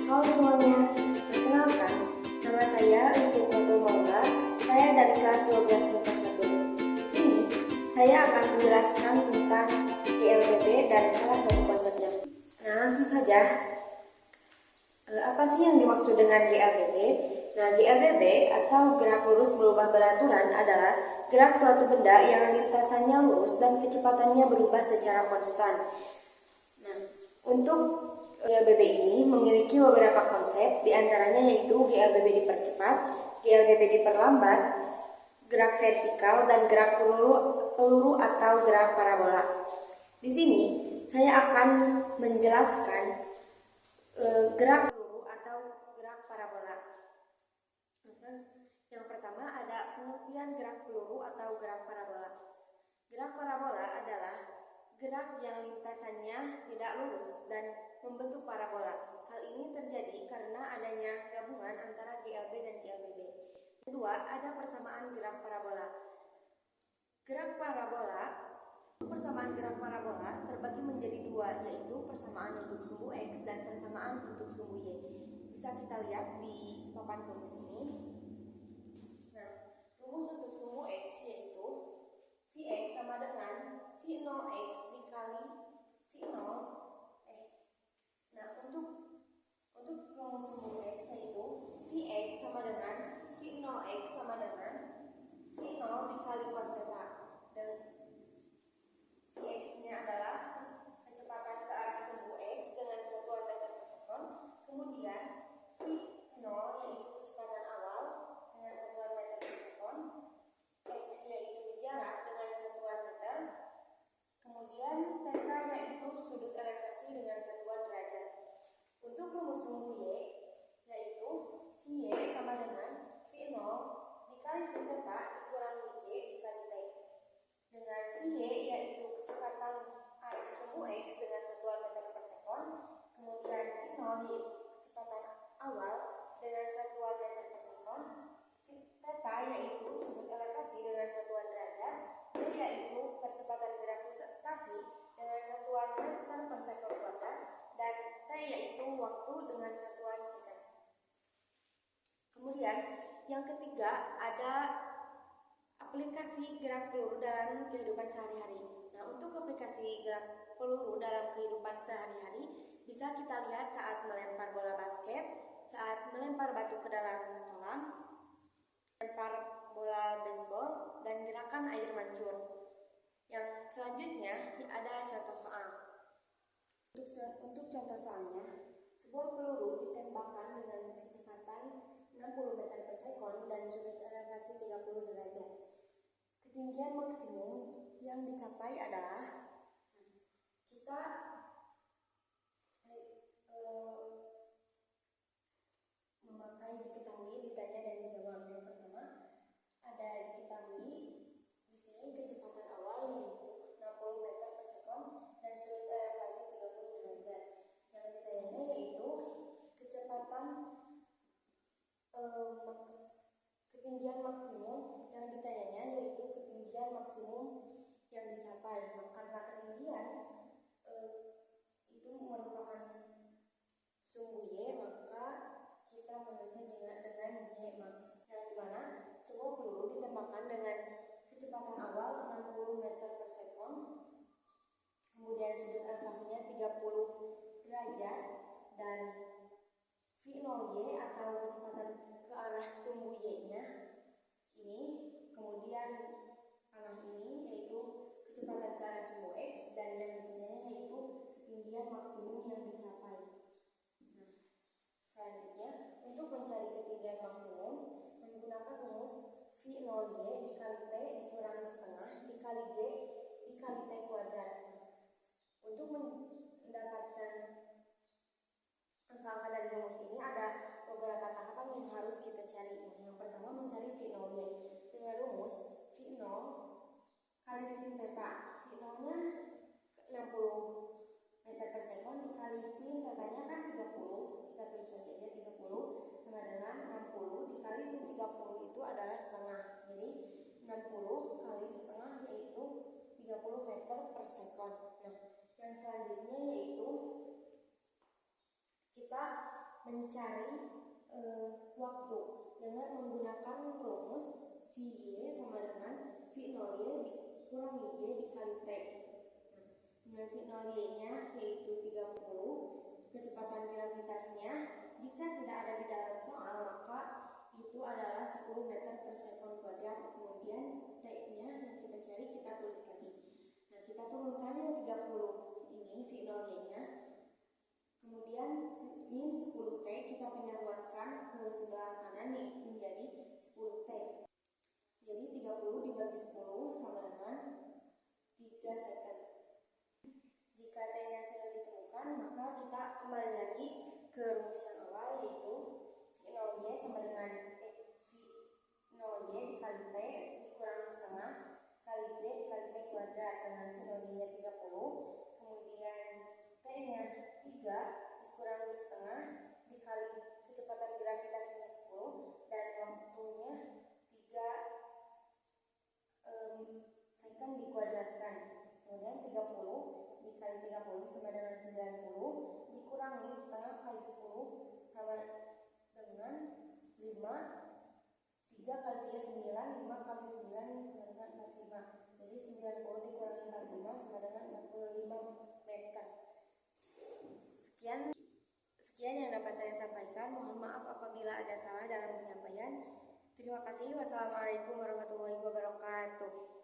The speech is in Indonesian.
Halo semuanya, perkenalkan, nama saya Fatul Maula. Saya dari kelas 12 MIPA 1. Di sini, saya akan menjelaskan tentang GLBB dan salah satu konsepnya. Nah, langsung saja. Apa sih yang dimaksud dengan GLBB? Nah, GLBB atau gerak lurus berubah beraturan adalah gerak suatu benda yang lintasannya lurus dan kecepatannya berubah secara konstan. Nah, untuk GLBB ini memiliki beberapa konsep, diantaranya yaitu GLBB dipercepat, GLBB diperlambat, gerak vertikal, dan gerak peluru atau gerak parabola. Di sini saya akan menjelaskan gerak peluru atau gerak parabola. Yang pertama ada pengertian gerak peluru atau gerak parabola. Gerak parabola adalah gerak yang lintasannya tidak lurus dan membentuk parabola. Hal ini terjadi karena adanya gabungan antara GLB dan GLBB. Kedua, ada persamaan gerak parabola. Persamaan gerak parabola terbagi menjadi dua, yaitu persamaan untuk sumbu X dan persamaan untuk sumbu Y. Bisa kita lihat di papan tulis ini. Nah, rumus untuk sumbu X yaitu Vx sama dengan V0x dikali V0. Nah, untuk rumus sumbu X yaitu Vx sama dengan V0x sama dengan V0 dikali cos theta. Dan Vx-nya adalah kecepatan ke arah sumbu X dengan satuan meter per sekon. Kemudian V0 yaitu kecepatan awal dengan satuan meter per sekon. X yaitu jarak dengan satuan meter. Kemudian theta yaitu sudut elevasi dengan satuan derajat. Untuk rumus sumbu Y yaitu Vy sama dengan V0 dikali sin theta dikurangi J dikali T. Dengan Vy yaitu kecepatan arah sumbu X dengan satuan meter per sekon. Kemudian V0 yaitu kecepatan awal dengan satuan meter per sekon. Theta yaitu sudut elevasi dengan satuan derajat. T yaitu percepatan gravitasi dengan satuan meter per sekon kuadrat. Dan T yaitu waktu dengan satuan second. Kemudian yang ketiga ada aplikasi gerak peluru dalam kehidupan sehari-hari. Nah, untuk aplikasi gerak peluru dalam kehidupan sehari-hari bisa kita lihat saat melempar bola basket, saat melempar batu ke dalam kolam, melempar bola baseball, dan gerakan air mancur. Yang selanjutnya ada contoh soal. Untuk contoh soalnya, sebuah peluru ditembakkan dengan kecepatan 60 meter per sekon dan sudut elevasi 30 derajat. Ketinggian maksimum yang dicapai adalah kita memakai diketahui, ditanya dan dijawab. Yang pertama ada diketahui di sini kecepatan awal yaitu 60 meter per sekon dan sudut elevasi 30 derajat. Yang ditanyanya yaitu kecepatan ketinggian maksimum yang ditanyanya yaitu ketinggian maksimum yang dicapai. Karena ketinggian itu merupakan sumbu Y, maka kita menulisnya dengan Y max, yang dimana sebuah peluru ditembakkan dengan kecepatan awal 60 meter per sekon, kemudian sudut elevasinya 30 derajat, dan V0Y atau kecepatan ke arah sumbu Y-nya ini, kemudian panah ini yaitu kecepatan ke arah sumbu X, dan yang ditanyanya yaitu ketinggian maksimum yang dicapai. Nah, selanjutnya untuk mencari ketinggian maksimum menggunakan rumus V0Y dikali T dikurangi setengah dikali G dikali T kuadrat. Untuk mendapatkan angka-angka dari rumus ini ada beberapa tahapan yang harus kita cari. Yang pertama mencari V0Y dengan rumus V0 kali sin theta. V0-nya 60 meter per sekon dikali sin theta-nya kan 30. Kita tulis saja 30 sama dengan 60 dikali sin 30 itu adalah setengah. Jadi 60 kali setengah yaitu 30 meter per sekon. Nah, yang selanjutnya yaitu kita mencari waktu dengan menggunakan rumus VY sama dengan V0Y dikurangi J dikali T. Dengan V0Y nya yaitu 30, kecepatan gravitasinya jika tidak ada di dalam soal maka itu adalah 10 meter per sekon kuadrat. Kemudian T nya yang kita cari kita tulis lagi. Nah, kita turunkan yang 30 ini V0Y nya, kemudian min 10 T kita pindah luaskan ke sebelah kanan nih menjadi 10 T. Jadi 30 dibagi 10 sama dengan 3 second. Jika T nya sudah ditemukan maka kita kembali lagi ke rumus yang awal, yaitu V0Y sama dengan V0Y dikali T dikurangi setengah kali J dikali T kuadrat dengan V0Y nya 30, kemudian T nya 3 dikurangi setengah dikali kecepatan gravitasinya 10 dan waktunya 3 second dikuadratkan. Kemudian 30 dikali 30 sama dengan 90 dikurangi setengah kali 10 sama dengan 5. 3 kali 3 9, 5 kali 9 sama dengan 45. Jadi 90 dikurangi 45 sama dengan 45 meter. Sekian yang dapat saya sampaikan. Mohon maaf apabila ada salah dalam penyampaian. Terima kasih. Wassalamualaikum warahmatullahi wabarakatuh.